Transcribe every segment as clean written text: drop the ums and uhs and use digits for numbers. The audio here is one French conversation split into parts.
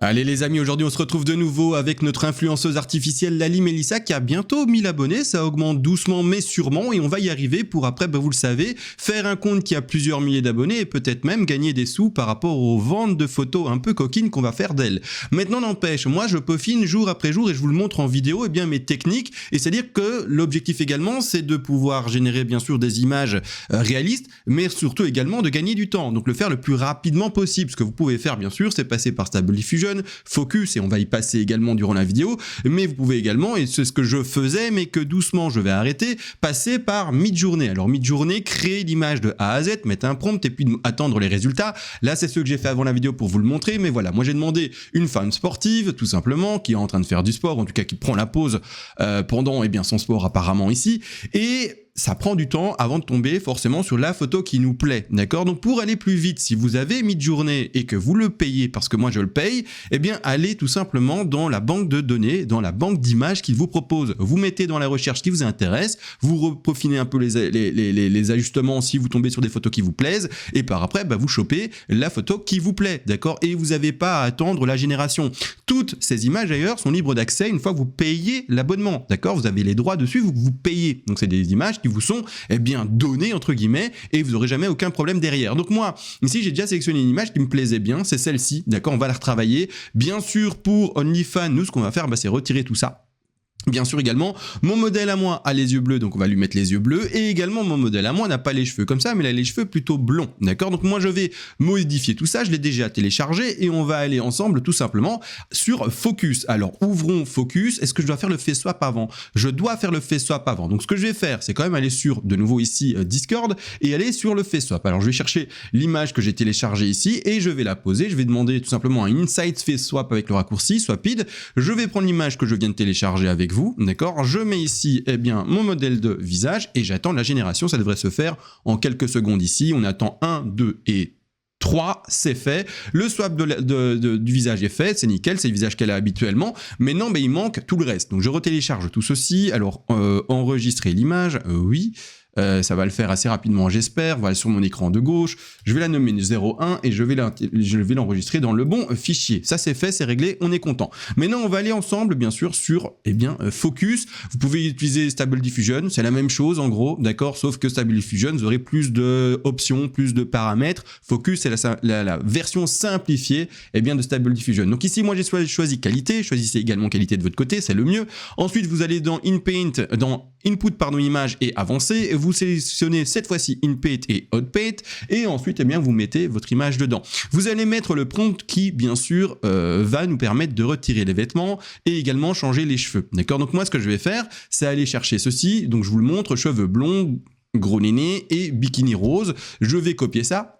Allez les amis, aujourd'hui on se retrouve de nouveau avec notre influenceuse artificielle Lali Melissa qui a bientôt 1000 abonnés, ça augmente doucement mais sûrement et on va y arriver pour après, vous le savez, faire un compte qui a plusieurs milliers d'abonnés et peut-être même gagner des sous par rapport aux ventes de photos un peu coquines qu'on va faire d'elle. Maintenant n'empêche, moi je peaufine jour après jour et je vous le montre en vidéo mes techniques, et c'est-à-dire que l'objectif également c'est de pouvoir générer bien sûr des images réalistes mais surtout également de gagner du temps, donc le faire le plus rapidement possible. Ce que vous pouvez faire bien sûr c'est passer par Stable Diffusion, Focus, et on va y passer également durant la vidéo, mais vous pouvez également, et c'est ce que je faisais mais que doucement je vais arrêter, passer par Midjourney. Alors Midjourney, créer l'image de A à Z, mettre un prompt et puis attendre les résultats. Là c'est ce que j'ai fait avant la vidéo pour vous le montrer, mais voilà, moi j'ai demandé une femme sportive tout simplement, qui est en train de faire du sport, en tout cas qui prend la pause pendant son sport apparemment ici, et ça prend du temps avant de tomber forcément sur la photo qui nous plaît, d'accord? Donc pour aller plus vite, si vous avez Midjourney et que vous le payez, parce que moi je le paye, allez tout simplement dans la banque de données, dans la banque d'images qu'il vous propose. Vous mettez dans la recherche qui vous intéresse, vous repeaufinez un peu les ajustements si vous tombez sur des photos qui vous plaisent, et par après, vous chopez la photo qui vous plaît, d'accord? Et vous n'avez pas à attendre la génération. Toutes ces images d'ailleurs sont libres d'accès une fois que vous payez l'abonnement, d'accord? Vous avez les droits dessus, vous payez. Donc c'est des images qui vous sont données entre guillemets et vous n'aurez jamais aucun problème derrière. Donc moi ici j'ai déjà sélectionné une image qui me plaisait bien, c'est celle-ci, d'accord, on va la retravailler. Bien sûr pour OnlyFans, nous ce qu'on va faire c'est retirer tout ça. Bien sûr également, mon modèle à moi a les yeux bleus, donc on va lui mettre les yeux bleus, et également mon modèle à moi n'a pas les cheveux comme ça, mais il a les cheveux plutôt blonds, d'accord? Donc moi je vais modifier tout ça, je l'ai déjà téléchargé, et on va aller ensemble tout simplement sur Focus. Alors ouvrons Focus, est-ce que je dois faire le face swap avant? Je dois faire le face swap avant, donc ce que je vais faire, c'est quand même aller sur, de nouveau ici, Discord, et aller sur le face swap. Alors je vais chercher l'image que j'ai téléchargée ici, et je vais la poser, je vais demander tout simplement un Inside Face Swap avec le raccourci, Swapid, je vais prendre l'image que je viens de télécharger avec vous, d'accord, je mets ici mon modèle de visage et j'attends la génération, ça devrait se faire en quelques secondes ici, on attend 1, 2 et 3, c'est fait, le swap du visage est fait, c'est nickel, c'est le visage qu'elle a habituellement, mais non, il manque tout le reste, donc je retélécharge tout ceci, alors enregistrer l'image, oui, ça va le faire assez rapidement j'espère, voilà sur mon écran de gauche, je vais la nommer 01 et je vais l'enregistrer dans le bon fichier, ça c'est fait, c'est réglé, on est content. Maintenant on va aller ensemble bien sûr sur Focus, vous pouvez utiliser Stable Diffusion, c'est la même chose en gros, d'accord, sauf que Stable Diffusion vous aurez plus d'options, plus de paramètres, Focus c'est la version simplifiée de Stable Diffusion. Donc ici moi j'ai choisi qualité, choisissez également qualité de votre côté, c'est le mieux. Ensuite vous allez dans InPaint, dans Input image et avancé, vous sélectionnez cette fois-ci InPaint et OutPaint et ensuite vous mettez votre image dedans. Vous allez mettre le prompt qui bien sûr va nous permettre de retirer les vêtements et également changer les cheveux, d'accord? Donc moi ce que je vais faire c'est aller chercher ceci, donc je vous le montre, cheveux blonds, gros néné et bikini rose, je vais copier ça.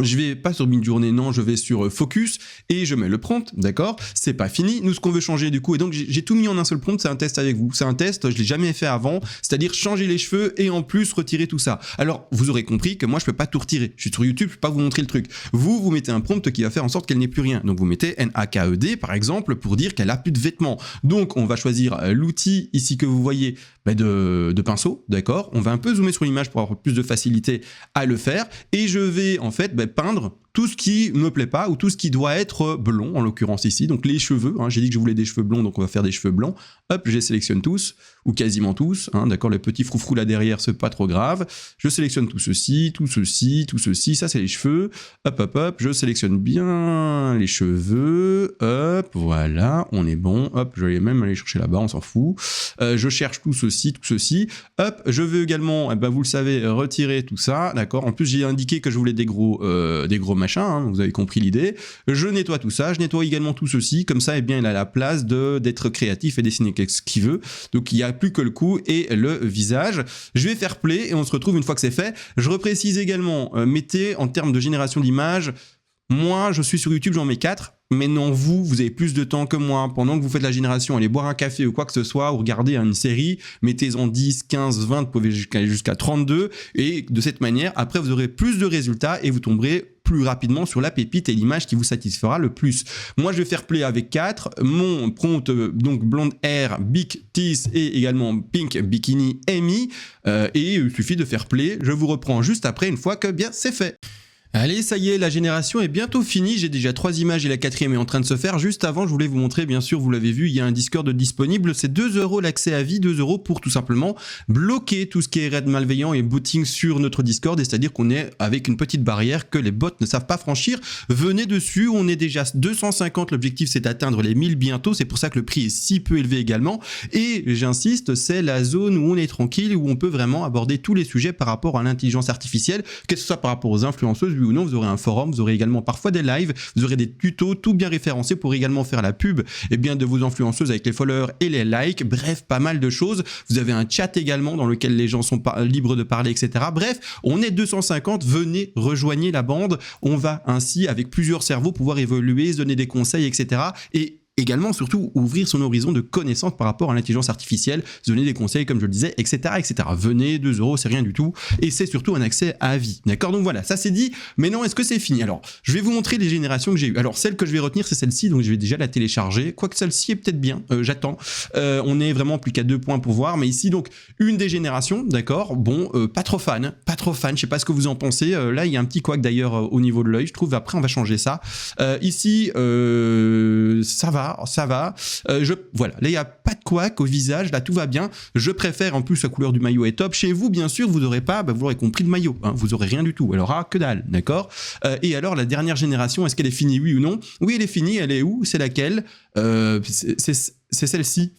Je vais pas sur Midjourney, non, je vais sur Focus et je mets le prompt, d'accord? C'est pas fini, nous ce qu'on veut changer du coup, et donc j'ai tout mis en un seul prompt, c'est un test avec vous, c'est un test, je l'ai jamais fait avant, c'est-à-dire changer les cheveux et en plus retirer tout ça. Alors vous aurez compris que moi je peux pas tout retirer, je suis sur YouTube, je peux pas vous montrer le truc. Vous mettez un prompt qui va faire en sorte qu'elle n'ait plus rien, donc vous mettez NAKED par exemple pour dire qu'elle a plus de vêtements. Donc on va choisir l'outil ici que vous voyez de pinceau, d'accord? On va un peu zoomer sur l'image pour avoir plus de facilité à le faire et je vais en fait peindre tout ce qui me plaît pas ou tout ce qui doit être blond en l'occurrence ici, donc les cheveux, j'ai dit que je voulais des cheveux blonds donc on va faire des cheveux blancs, hop je les sélectionne tous ou quasiment tous, d'accord, les petits froufrous là derrière c'est pas trop grave, je sélectionne tout ceci, ça c'est les cheveux, hop, je sélectionne bien les cheveux, hop, voilà, on est bon, hop, je vais même aller chercher là-bas, on s'en fout, je cherche tout ceci, hop, je veux également, vous le savez, retirer tout ça, d'accord, en plus j'ai indiqué que je voulais des gros machin, vous avez compris l'idée. Je nettoie tout ça, je nettoie également tout ceci, comme ça, il a la place d'être créatif et dessiner ce qu'il veut. Donc, il n'y a plus que le cou et le visage. Je vais faire play et on se retrouve une fois que c'est fait. Je reprécise également, mettez en termes de génération d'images, moi, je suis sur YouTube, j'en mets 4. Mais non, vous avez plus de temps que moi. Pendant que vous faites la génération, allez boire un café ou quoi que ce soit, ou regardez une série, mettez-en 10, 15, 20, vous pouvez aller jusqu'à 32. Et de cette manière, après, vous aurez plus de résultats et vous tomberez plus rapidement sur la pépite et l'image qui vous satisfera le plus. Moi, je vais faire play avec 4. Mon prompt, donc blonde hair, big teeth et également pink bikini Amy. Et il suffit de faire play. Je vous reprends juste après une fois que bien c'est fait. Allez, ça y est, la génération est bientôt finie. J'ai déjà 3 images et la 4e est en train de se faire. Juste avant, je voulais vous montrer, bien sûr, vous l'avez vu, il y a un Discord disponible. C'est 2 € l'accès à vie, 2 € pour tout simplement bloquer tout ce qui est raid malveillant et booting sur notre Discord. Et c'est-à-dire qu'on est avec une petite barrière que les bots ne savent pas franchir. Venez dessus, on est déjà 250. L'objectif, c'est d'atteindre les 1000 bientôt. C'est pour ça que le prix est si peu élevé également. Et j'insiste, c'est la zone où on est tranquille, où on peut vraiment aborder tous les sujets par rapport à l'intelligence artificielle, que ce soit par rapport aux influenceuses, ou non, vous aurez un forum, vous aurez également parfois des lives, vous aurez des tutos, tout bien référencé pour également faire la pub de vos influenceuses avec les followers et les likes, bref, pas mal de choses. Vous avez un chat également dans lequel les gens sont libres de parler, etc. Bref, on est 250, venez, rejoignez la bande, on va ainsi, avec plusieurs cerveaux, pouvoir évoluer, se donner des conseils, etc. Et également, surtout, ouvrir son horizon de connaissances par rapport à l'intelligence artificielle, donner des conseils, comme je le disais, etc., etc. Venez, 2 €, c'est rien du tout. Et c'est surtout un accès à vie. D'accord? Donc voilà, ça c'est dit. Mais non, est-ce que c'est fini? Alors, je vais vous montrer les générations que j'ai eues. Alors, celle que je vais retenir, c'est celle-ci. Donc, je vais déjà la télécharger. Quoique celle-ci est peut-être bien. J'attends. On est vraiment plus qu'à 2 points pour voir. Mais ici, donc, une des générations. D'accord? Bon, pas trop fan. Pas trop fan. Je sais pas ce que vous en pensez. Là, il y a un petit couac d'ailleurs au niveau de l'œil. Je trouve, après, on va changer ça. Ici, ça va. Voilà, là il n'y a pas de couac au visage, là tout va bien. Je préfère, en plus la couleur du maillot est top. Chez vous, bien sûr, vous n'aurez pas, vous l'aurez compris, de maillot, hein, vous aurez rien du tout. Elle aura que dalle, d'accord. Et alors la dernière génération, est-ce qu'elle est finie, oui ou non? Oui, elle est finie. Elle est où? C'est laquelle? C'est celle-ci.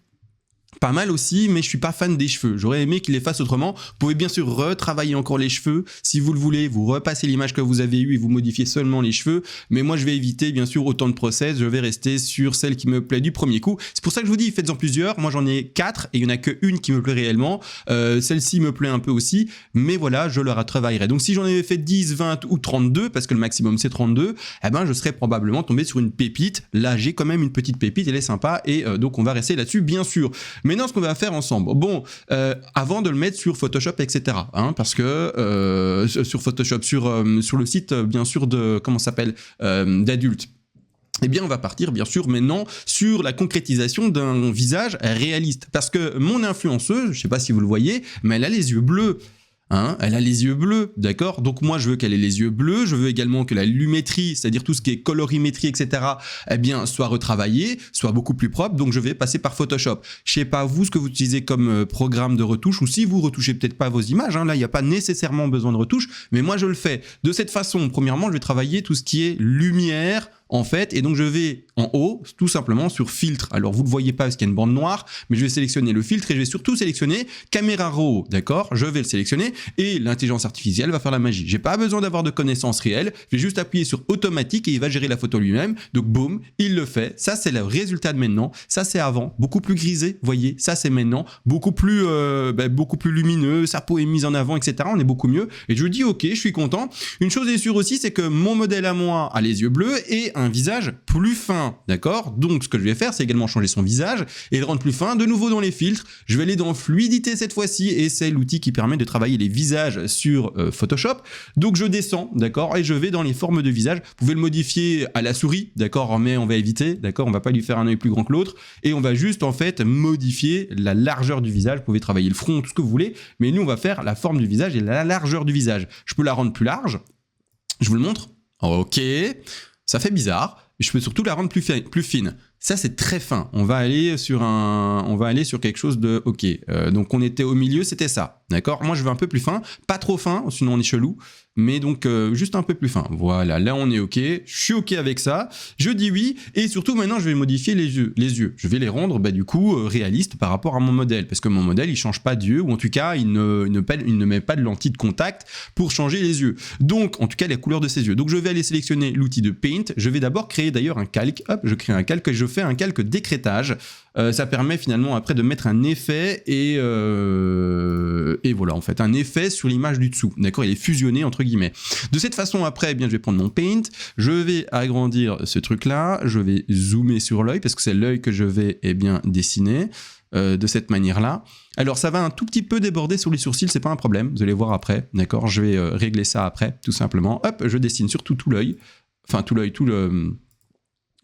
Pas mal aussi, mais je suis pas fan des cheveux. J'aurais aimé qu'il les fasse autrement. Vous pouvez bien sûr retravailler encore les cheveux. Si vous le voulez, vous repassez l'image que vous avez eue et vous modifiez seulement les cheveux. Mais moi, je vais éviter, bien sûr, autant de process. Je vais rester sur celle qui me plaît du premier coup. C'est pour ça que je vous dis, faites-en plusieurs. Moi, j'en ai 4 et il y en a qu'une qui me plaît réellement. Celle-ci me plaît un peu aussi. Mais voilà, je la retravaillerai. Donc, si j'en avais fait 10, 20 ou 32, parce que le maximum, c'est 32, eh ben, je serais probablement tombé sur une pépite. Là, j'ai quand même une petite pépite. Elle est sympa. Et donc, on va rester là-dessus, bien sûr. Maintenant, ce qu'on va faire ensemble, bon, avant de le mettre sur Photoshop, etc., hein, parce que sur Photoshop, sur le site, bien sûr, de, comment ça s'appelle, d'adultes, eh bien, on va partir, bien sûr, maintenant sur la concrétisation d'un visage réaliste. Parce que mon influenceuse, je sais pas si vous le voyez, mais elle a les yeux bleus. Hein, elle a les yeux bleus, d'accord? Donc moi je veux qu'elle ait les yeux bleus, je veux également que la lumétrie, c'est-à-dire tout ce qui est colorimétrie, etc., eh bien soit retravaillé, soit beaucoup plus propre, donc je vais passer par Photoshop. Je sais pas vous ce que vous utilisez comme programme de retouche, ou si vous retouchez peut-être pas vos images, hein, là il n'y a pas nécessairement besoin de retouche, mais moi je le fais. De cette façon, premièrement je vais travailler tout ce qui est lumière, en fait, et donc je vais en haut, tout simplement sur filtre. Alors vous ne le voyez pas parce qu'il y a une bande noire, mais je vais sélectionner le filtre et je vais surtout sélectionner caméra raw, d'accord? Je vais le sélectionner et l'intelligence artificielle va faire la magie. J'ai pas besoin d'avoir de connaissances réelles, je vais juste appuyer sur automatique et il va gérer la photo lui-même. Donc boum, il le fait. Ça c'est le résultat de maintenant, ça c'est avant, beaucoup plus grisé, voyez, ça c'est maintenant, beaucoup plus lumineux, sa peau est mise en avant, etc. On est beaucoup mieux et je dis ok, je suis content. Une chose est sûre aussi, c'est que mon modèle à moi a les yeux bleus et un visage plus fin, d'accord? Donc ce que je vais faire, c'est également changer son visage et le rendre plus fin. De nouveau dans les filtres, je vais aller dans fluidité cette fois-ci et c'est l'outil qui permet de travailler les visages sur Photoshop. Donc je descends, d'accord? Et je vais dans les formes de visage. Vous pouvez le modifier à la souris, d'accord? Mais on va éviter, d'accord? On va pas lui faire un œil plus grand que l'autre et on va juste en fait modifier la largeur du visage. Vous pouvez travailler le front, tout ce que vous voulez, mais nous on va faire la forme du visage et la largeur du visage. Je peux la rendre plus large. Je vous le montre. Ok. Ça fait bizarre. Je peux surtout la rendre plus fine. Ça, c'est très fin. On va aller sur quelque chose de OK. Donc, on était au milieu, c'était ça. D'accord? Moi, je veux un peu plus fin. Pas trop fin, sinon on est chelou. Mais donc, juste un peu plus fin. Voilà, là, on est OK. Je suis OK avec ça. Je dis oui. Et surtout, maintenant, je vais modifier les yeux. Je vais les rendre, du coup, réalistes par rapport à mon modèle. Parce que mon modèle, il change pas d'yeux. Ou en tout cas, il ne met pas de lentille de contact pour changer les yeux. Donc, en tout cas, les couleurs de ses yeux. Donc, je vais aller sélectionner l'outil de Paint. Je vais d'abord créer d'ailleurs un calque. Hop, je crée un calque et je fais un calque d'écrêtage. Ça permet finalement après de mettre un effet et voilà en fait un effet sur l'image du dessous, d'accord, il est fusionné entre guillemets. De cette façon après, eh bien je vais prendre mon Paint, je vais agrandir ce truc là, je vais zoomer sur l'œil parce que c'est l'œil que je vais dessiner de cette manière là. Alors ça va un tout petit peu déborder sur les sourcils, c'est pas un problème, vous allez voir après, d'accord, je vais régler ça après tout simplement. Hop, je dessine surtout tout l'œil, enfin tout l'œil,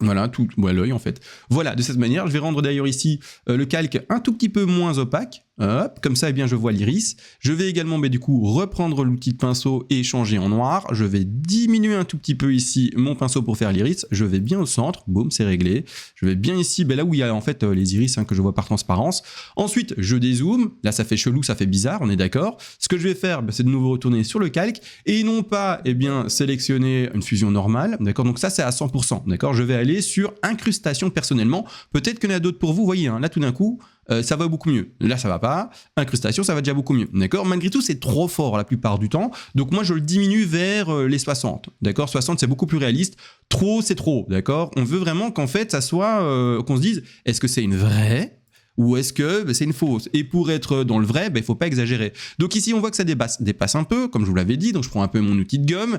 voilà, l'œil en fait. Voilà, de cette manière, je vais rendre d'ailleurs ici le calque un tout petit peu moins opaque, Hop, comme ça, eh bien, je vois l'iris. Je vais également, du coup, reprendre l'outil de pinceau et changer en noir. Je vais diminuer un tout petit peu ici mon pinceau pour faire l'iris. Je vais bien au centre. Boum, c'est réglé. Je vais bien ici, là où il y a en fait les iris que je vois par transparence. Ensuite, je dézoome. Là, ça fait chelou, ça fait bizarre, on est d'accord. Ce que je vais faire, c'est de nouveau retourner sur le calque et non pas, eh bien, sélectionner une fusion normale. D'accord. Donc ça, c'est à 100%. D'accord. Je vais aller sur incrustation personnellement. Peut-être qu'il y en a d'autres pour vous. Vous voyez, hein, là, tout d'un coup, ça va beaucoup mieux. Là, ça va pas. Incrustation, ça va déjà beaucoup mieux. D'accord. Malgré tout, c'est trop fort la plupart du temps. Donc moi, je le diminue vers les 60. D'accord. 60, c'est beaucoup plus réaliste. Trop, c'est trop. D'accord. On veut vraiment qu'en fait, ça soit, qu'on se dise, est-ce que c'est une vraie ou est-ce que c'est une fausse? Et pour être dans le vrai, il ne faut pas exagérer. Donc ici, on voit que ça dépasse un peu, comme je vous l'avais dit. Donc je prends un peu mon outil de gomme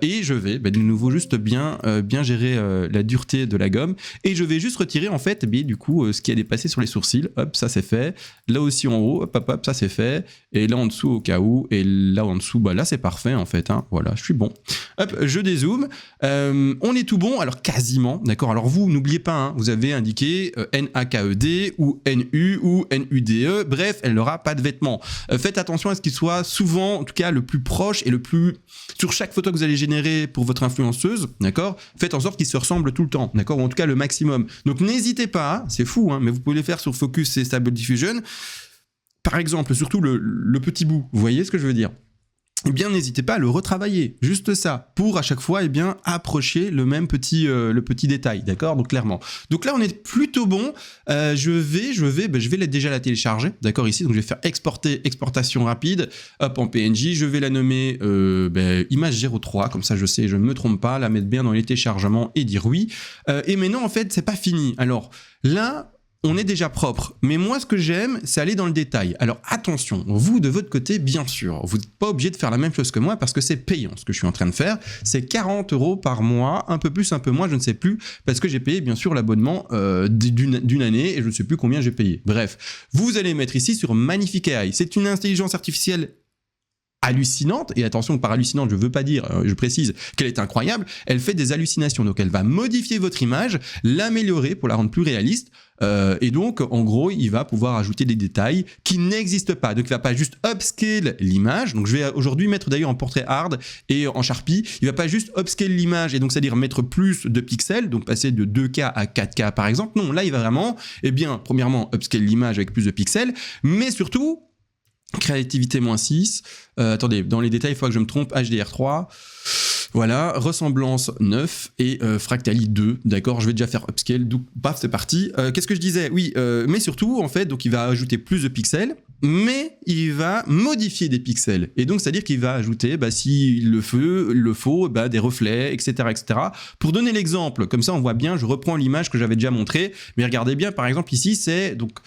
et je vais de nouveau juste bien gérer la dureté de la gomme. Et je vais juste retirer en fait du coup ce qui a dépassé sur les sourcils. Hop, ça c'est fait. Là aussi en haut, hop, hop, hop, ça c'est fait. Et là en dessous au cas où. Et là en dessous, là c'est parfait en fait. Hein. Voilà, je suis bon. Hop, je dézoome. On est tout bon, alors quasiment. D'accord. Alors vous, n'oubliez pas, hein, vous avez indiqué NAKED ou NU ou NUDE, bref, elle n'aura pas de vêtements. Faites attention à ce qu'il soit souvent, en tout cas, le plus proche et le plus... Sur chaque photo que vous allez générer pour votre influenceuse, d'accord, faites en sorte qu'ils se ressemblent tout le temps, d'accord, ou en tout cas le maximum. Donc n'hésitez pas, c'est fou, hein, mais vous pouvez les faire sur Focus et Stable Diffusion. Par exemple, surtout le petit bout, vous voyez ce que je veux dire? Eh bien, n'hésitez pas à le retravailler, juste ça, pour à chaque fois, eh bien, approcher le même petit détail, d'accord? Donc, clairement. Donc là, on est plutôt bon. Je vais déjà la télécharger, d'accord, ici. Donc, je vais faire exportation rapide, hop, en PNJ. Je vais la nommer image 03, comme ça, je sais, je ne me trompe pas, la mettre bien dans les téléchargements et dire oui. Et maintenant, en fait, c'est pas fini. Alors, là... on est déjà propre. Mais moi, ce que j'aime, c'est aller dans le détail. Alors attention, vous, de votre côté, bien sûr, vous n'êtes pas obligé de faire la même chose que moi parce que c'est payant ce que je suis en train de faire. C'est 40 € par mois, un peu plus, un peu moins, je ne sais plus, parce que j'ai payé, bien sûr, l'abonnement d'une année et je ne sais plus combien j'ai payé. Bref, vous allez mettre ici sur Magnifique AI. C'est une intelligence artificielle hallucinante, et attention, par hallucinante, je veux pas dire, je précise qu'elle est incroyable, elle fait des hallucinations, donc elle va modifier votre image, l'améliorer pour la rendre plus réaliste, et donc en gros il va pouvoir ajouter des détails qui n'existent pas, donc il va pas juste upscale l'image, donc je vais aujourd'hui mettre d'ailleurs en portrait hard et en Sharpie, il va pas juste upscale l'image, et donc c'est-à-dire mettre plus de pixels, donc passer de 2K à 4K par exemple, non, là il va vraiment, premièrement upscale l'image avec plus de pixels, mais surtout créativité -6, attendez, dans les détails, il faut que je me trompe, HDR3, voilà, ressemblance 9 et fractali 2, d'accord, je vais déjà faire upscale, donc paf, c'est parti. Qu'est-ce que je disais? Oui, mais surtout, en fait, donc il va ajouter plus de pixels, mais il va modifier des pixels, et donc c'est-à-dire qu'il va ajouter, s'il le faut, des reflets, etc., etc. Pour donner l'exemple, comme ça on voit bien, je reprends l'image que j'avais déjà montrée, mais regardez bien, par exemple ici, c'est donc...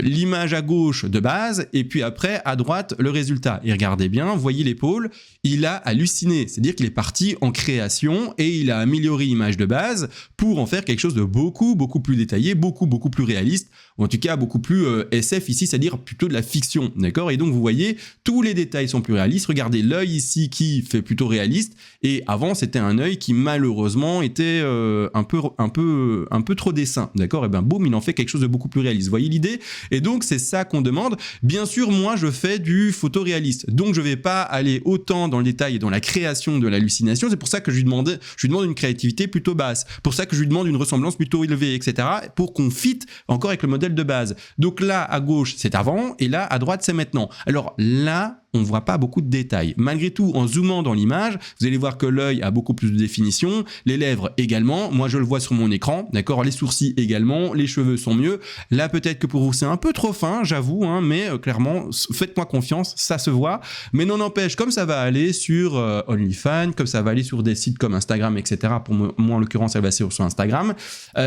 l'image à gauche de base et puis après à droite le résultat, et regardez bien, voyez l'épaule, il a halluciné, c'est-à-dire qu'il est parti en création et il a amélioré l'image de base pour en faire quelque chose de beaucoup plus détaillé, beaucoup plus réaliste, ou en tout cas beaucoup plus SF ici, c'est-à-dire plutôt de la fiction, d'accord? Et donc vous voyez, tous les détails sont plus réalistes, regardez l'œil ici qui fait plutôt réaliste, et avant c'était un œil qui malheureusement était un peu trop dessin, d'accord? Et boum, il en fait quelque chose de beaucoup plus réaliste, vous voyez l'idée? Et donc c'est ça qu'on demande. Bien sûr, moi je fais du photoréaliste, donc je vais pas aller autant dans le détail et dans la création de l'hallucination. C'est pour ça que je lui demande une créativité plutôt basse, pour ça que je lui demande une ressemblance plutôt élevée, etc., pour qu'on fit encore avec le modèle de base. Donc là à gauche c'est avant et là à droite c'est maintenant. Alors là on ne voit pas beaucoup de détails. Malgré tout, en zoomant dans l'image, vous allez voir que l'œil a beaucoup plus de définition, les lèvres également, moi je le vois sur mon écran, d'accord, les sourcils également, les cheveux sont mieux. Là peut-être que pour vous c'est un peu trop fin, j'avoue, hein, mais clairement, faites-moi confiance, ça se voit. Mais non n'empêche, comme ça va aller sur OnlyFans, comme ça va aller sur des sites comme Instagram, etc., pour moi en l'occurrence elle va sur Instagram,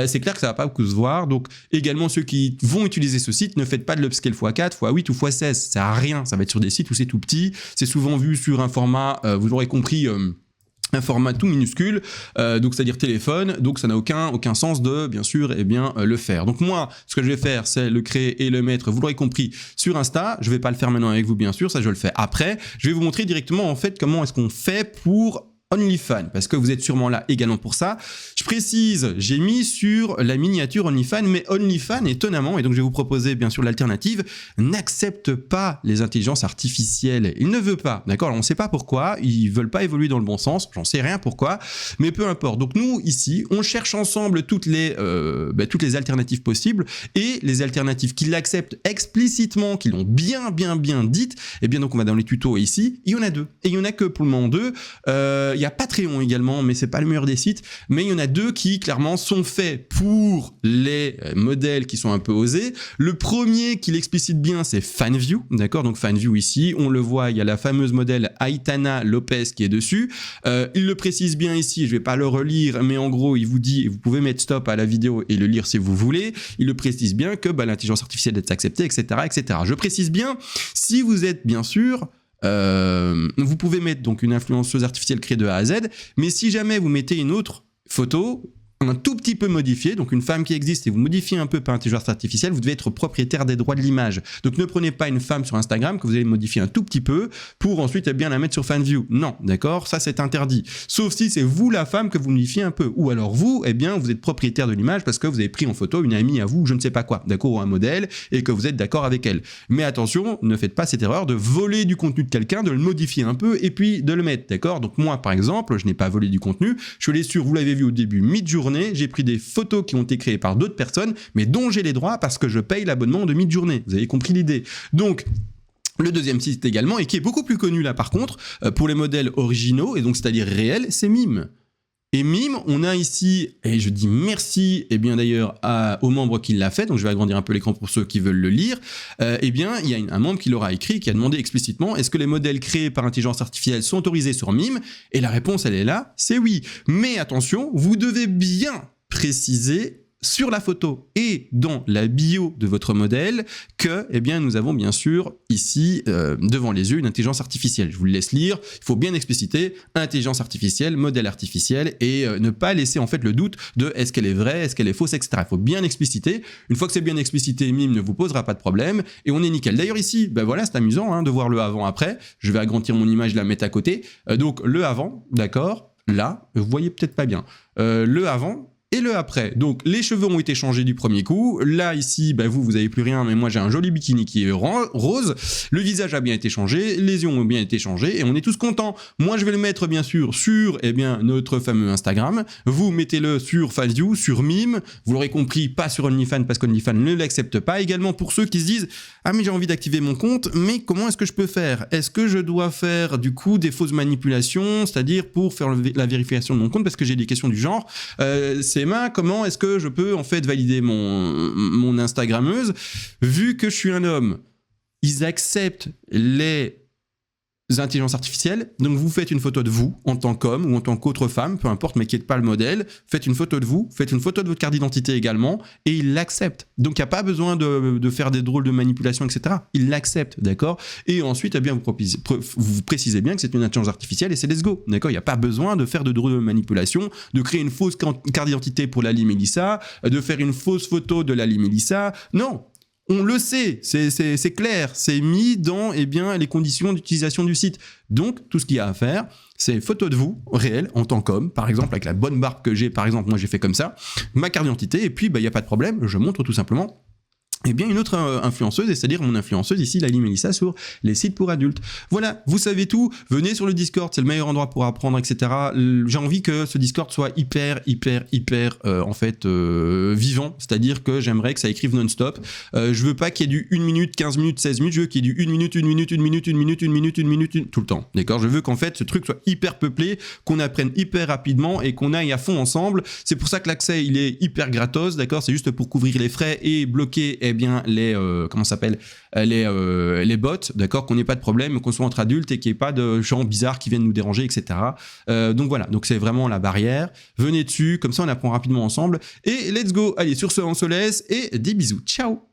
c'est clair que ça va pas beaucoup se voir. Donc également ceux qui vont utiliser ce site, ne faites pas de l'upscale x4, x8 ou x16, ça sert à rien, ça va être sur des sites où c'est tout petit, c'est souvent vu sur un format, vous l'aurez compris, un format tout minuscule, donc c'est-à-dire téléphone, donc ça n'a aucun sens de, bien sûr, le faire. Donc moi, ce que je vais faire, c'est le créer et le mettre, vous l'aurez compris, sur Insta. Je vais pas le faire maintenant avec vous, bien sûr, ça je le fais après. Je vais vous montrer directement, en fait, comment est-ce qu'on fait pour OnlyFans, parce que vous êtes sûrement là également pour ça. Je précise, j'ai mis sur la miniature OnlyFans, mais OnlyFans, étonnamment, et donc je vais vous proposer bien sûr l'alternative, n'accepte pas les intelligences artificielles. Il ne veut pas, d'accord? On ne sait pas pourquoi, ils veulent pas évoluer dans le bon sens, j'en sais rien pourquoi, mais peu importe. Donc nous, ici, on cherche ensemble toutes les alternatives possibles, et les alternatives qui l'acceptent explicitement, qui l'ont bien dites, et bien donc on va dans les tutos ici, il y en a deux. Et il y en a que pour le moment deux. Il y a Patreon également, mais c'est pas le meilleur des sites. Mais il y en a deux qui clairement sont faits pour les modèles qui sont un peu osés. Le premier qui l'explicite bien, c'est FanView, d'accord? Donc FanView ici, on le voit, il y a la fameuse modèle Aitana Lopez qui est dessus. Il le précise bien ici, je vais pas le relire, mais en gros, il vous dit, vous pouvez mettre stop à la vidéo et le lire si vous voulez. Il le précise bien que l'intelligence artificielle est acceptée, etc., etc. Je précise bien, si vous êtes bien sûr vous pouvez mettre donc une influenceuse artificielle créée de A à Z, mais si jamais vous mettez une autre photo un tout petit peu modifiée, donc une femme qui existe et vous modifiez un peu par intelligence artificielle, vous devez être propriétaire des droits de l'image. Donc ne prenez pas une femme sur Instagram que vous allez modifier un tout petit peu pour ensuite bien la mettre sur FanView. Non, d'accord, ça c'est interdit. Sauf si c'est vous la femme que vous modifiez un peu, ou alors vous, vous êtes propriétaire de l'image parce que vous avez pris en photo une amie à vous, je ne sais pas quoi, d'accord, ou un modèle, et que vous êtes d'accord avec elle. Mais attention, ne faites pas cette erreur de voler du contenu de quelqu'un, de le modifier un peu et puis de le mettre, d'accord? Donc moi par exemple, je n'ai pas volé du contenu, je suis allé sur, vous l'avez vu au début, Midjourney, j'ai pris des photos qui ont été créées par d'autres personnes, mais dont j'ai les droits parce que je paye l'abonnement de Midjourney. Vous avez compris l'idée. Donc, le deuxième site également, et qui est beaucoup plus connu là par contre, pour les modèles originaux, et donc c'est-à-dire réels, c'est Mime. Et Mime, on a ici, et je dis merci, d'ailleurs aux membres qui l'a fait, donc je vais agrandir un peu l'écran pour ceux qui veulent le lire, il y a un membre qui l'aura écrit, qui a demandé explicitement, est-ce que les modèles créés par intelligence artificielle sont autorisés sur Mime? Et la réponse, elle est là, c'est oui. Mais attention, vous devez bien préciser sur la photo et dans la bio de votre modèle que, nous avons bien sûr ici devant les yeux une intelligence artificielle. Je vous le laisse lire. Il faut bien expliciter intelligence artificielle, modèle artificiel et ne pas laisser en fait le doute de est-ce qu'elle est vraie, est-ce qu'elle est fausse, etc. Il faut bien expliciter. Une fois que c'est bien explicité, Mime ne vous posera pas de problème et on est nickel. D'ailleurs ici, voilà, c'est amusant de voir le avant-après. Je vais agrandir mon image, la mettre à côté. Donc le avant, d'accord. Là, vous voyez peut-être pas bien. Le avant. Et le après. Donc, les cheveux ont été changés du premier coup. Là, ici, vous avez plus rien, mais moi, j'ai un joli bikini qui est rose. Le visage a bien été changé, les yeux ont bien été changés, et on est tous contents. Moi, je vais le mettre, bien sûr, sur, notre fameux Instagram. Vous, mettez-le sur FanView, sur Mime. Vous l'aurez compris, pas sur OnlyFans, parce qu'OnlyFans ne l'accepte pas. Également, pour ceux qui se disent, ah, mais j'ai envie d'activer mon compte, mais comment est-ce que je peux faire? Est-ce que je dois faire, du coup, des fausses manipulations, c'est-à-dire pour faire la vérification de mon compte, parce que j'ai des questions du genre, comment est-ce que je peux en fait valider mon Instagrammeuse vu que je suis un homme? Ils acceptent les intelligences artificielles, donc vous faites une photo de vous en tant qu'homme ou en tant qu'autre femme, peu importe, mais qui n'est pas le modèle, faites une photo de vous, faites une photo de votre carte d'identité également, et ils l'acceptent. Donc il n'y a pas besoin de faire des drôles de manipulations, etc. Ils l'acceptent, d'accord? Et ensuite, vous précisez bien que c'est une intelligence artificielle et c'est let's go, d'accord? Il n'y a pas besoin de faire de drôles de manipulations, de créer une fausse carte d'identité pour Lali Melissa, de faire une fausse photo de Lali Melissa, non! On le sait, c'est clair, c'est mis dans les conditions d'utilisation du site. Donc, tout ce qu'il y a à faire, c'est photo de vous, réel, en tant qu'homme, par exemple, avec la bonne barbe que j'ai, par exemple, moi j'ai fait comme ça, ma carte d'identité, et puis il n'y a pas de problème, je montre tout simplement une autre influenceuse, c'est-à-dire mon influenceuse ici, Lali Melissa, sur les sites pour adultes. Voilà, vous savez tout, venez sur le Discord, c'est le meilleur endroit pour apprendre, etc. J'ai envie que ce Discord soit hyper vivant, c'est-à-dire que j'aimerais que ça écrive non-stop. Je veux pas qu'il y ait du 1 minute, 15 minutes, 16 minutes, je veux qu'il y ait du 1 minute, 1 minute, 1 minute, 1 minute, 1 minute, 1 minute, tout le temps, d'accord? Je veux qu'en fait, ce truc soit hyper peuplé, qu'on apprenne hyper rapidement et qu'on aille à fond ensemble. C'est pour ça que l'accès, il est hyper gratos, d'accord? C'est juste pour couvrir les frais et bloquer les bots, d'accord, qu'on n'ait pas de problème, qu'on soit entre adultes et qu'il n'y ait pas de gens bizarres qui viennent nous déranger, etc. Donc voilà, donc c'est vraiment la barrière. Venez dessus, comme ça on apprend rapidement ensemble et let's go. Allez, sur ce, on se laisse et des bisous. Ciao.